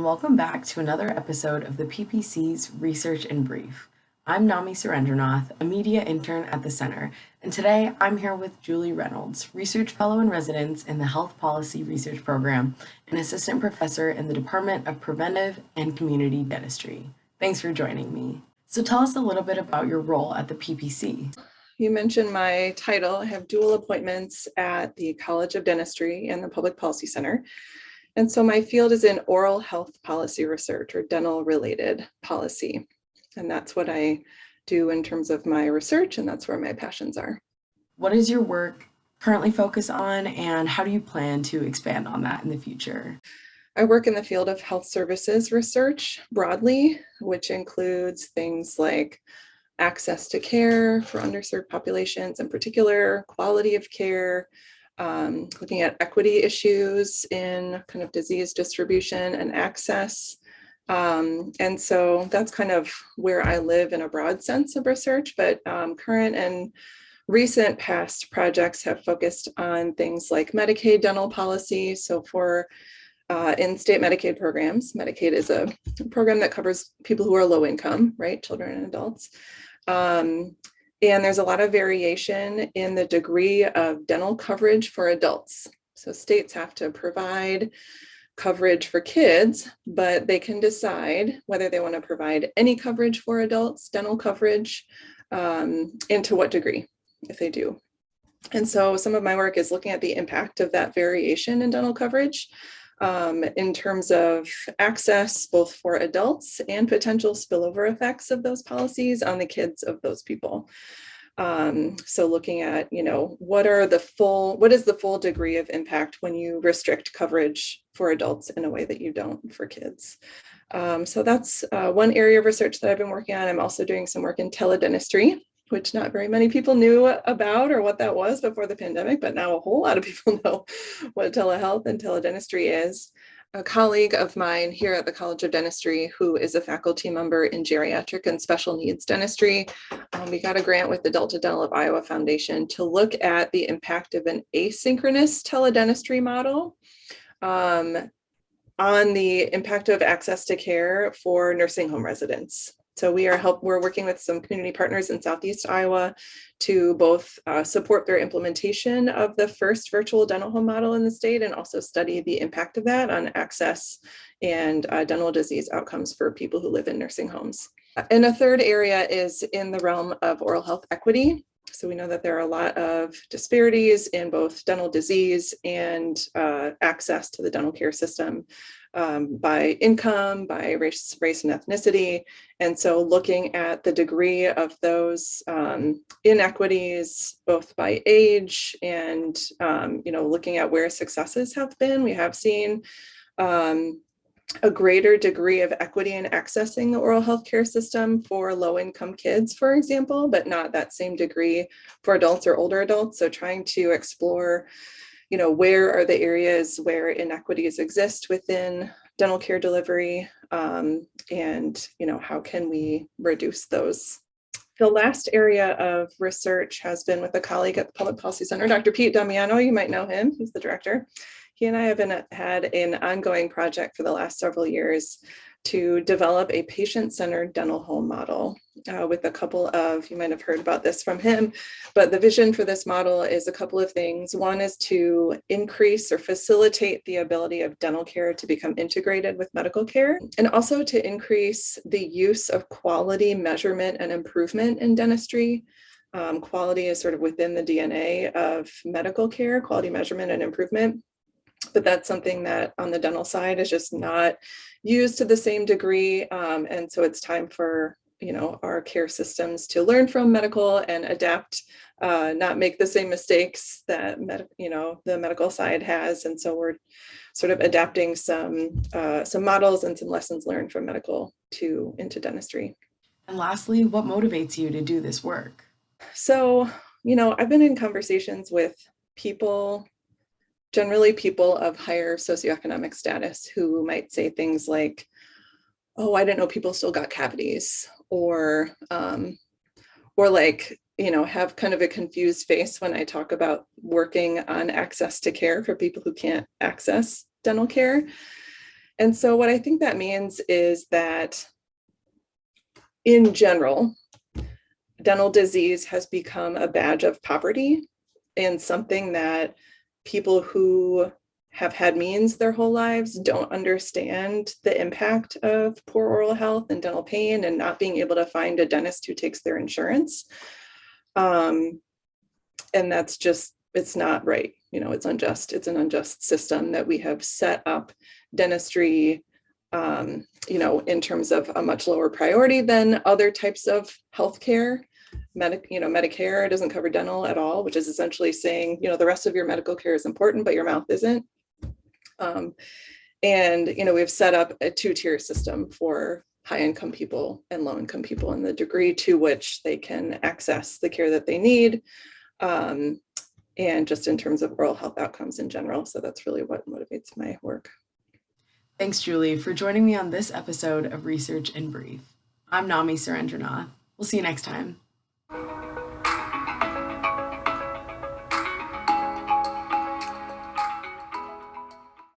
and welcome back to another episode of the PPC's Research in Brief. I'm Nami Surendranath, a media intern at the Center, and today I'm here with Julie Reynolds, Research Fellow in Residence in the Health Policy Research Program and Assistant Professor in the Department of Preventive and Community Dentistry. Thanks for joining me. So tell us a little bit about your role at the PPC. You mentioned my title. I have dual appointments at the College of Dentistry and the Public Policy Center. And so my field is in oral health policy research or dental related policy. And that's what I do in terms of my research, and that's where my passions are. What does your work currently focus on, and how do you plan to expand on that in the future? I work in the field of health services research broadly, which includes things like access to care for underserved populations, in particular, quality of care, looking at equity issues in kind of disease distribution and access. And so that's kind of where I live in a broad sense of research, but current and recent past projects have focused on things like Medicaid dental policy. So for in-state Medicaid programs, Medicaid is a program that covers people who are low income, right? Children and adults. And there's a lot of variation in the degree of dental coverage for adults. So states have to provide coverage for kids, but they can decide whether they want to provide any coverage for adults, dental coverage, and to what degree, if they do. And so some of my work is looking at the impact of that variation in dental coverage in terms of access, both for adults and potential spillover effects of those policies on the kids of those people. So looking at, what is the full degree of impact when you restrict coverage for adults in a way that you don't for kids. So that's one area of research that I've been working on. I'm also doing some work in teledentistry, which not very many people knew about or what that was before the pandemic, but now a whole lot of people know what telehealth and teledentistry is. A colleague of mine here at the College of Dentistry, who is a faculty member in geriatric and special needs dentistry, we got a grant with the Delta Dental of Iowa Foundation to look at the impact of an asynchronous teledentistry model on the impact of access to care for nursing home residents. So we're working with some community partners in Southeast Iowa to both support their implementation of the first virtual dental home model in the state and also study the impact of that on access and dental disease outcomes for people who live in nursing homes. And a third area is in the realm of oral health equity. So we know that there are a lot of disparities in both dental disease and access to the dental care system by income, by race and ethnicity. And so looking at the degree of those inequities, both by age and, looking at where successes have been, we have seen a greater degree of equity in accessing the oral health care system for low-income kids, for example, but not that same degree for adults or older adults. So trying to explore, where are the areas where inequities exist within dental care delivery, and, how can we reduce those? The last area of research has been with a colleague at the Public Policy Center, Dr. Pete Damiano. You might know him, he's the director. He and I have had an ongoing project for the last several years to develop a patient-centered dental home model with a couple of, you might have heard about this from him, but the vision for this model is a couple of things. One is to increase or facilitate the ability of dental care to become integrated with medical care, and also to increase the use of quality measurement and improvement in dentistry. Quality is sort of within the DNA of medical care, quality measurement and improvement. But that's something that on the dental side is just not used to the same degree. And so it's time for, our care systems to learn from medical and adapt, not make the same mistakes that, the medical side has. And so we're sort of adapting some models and some lessons learned from medical into dentistry. And lastly, what motivates you to do this work? So, I've been in conversations with generally people of higher socioeconomic status who might say things like, oh, I didn't know people still got cavities, or have kind of a confused face when I talk about working on access to care for people who can't access dental care. And so what I think that means is that in general, dental disease has become a badge of poverty and something that people who have had means their whole lives don't understand the impact of poor oral health and dental pain and not being able to find a dentist who takes their insurance. And that's just, it's not right. It's unjust. It's an unjust system that we have set up dentistry, in terms of a much lower priority than other types of healthcare. Medicare doesn't cover dental at all, which is essentially saying, the rest of your medical care is important, but your mouth isn't. And we've set up a two-tier system for high-income people and low-income people, and the degree to which they can access the care that they need, and just in terms of oral health outcomes in general. So that's really what motivates my work. Thanks, Julie, for joining me on this episode of Research in Brief. I'm Nami Surendranath. We'll see you next time.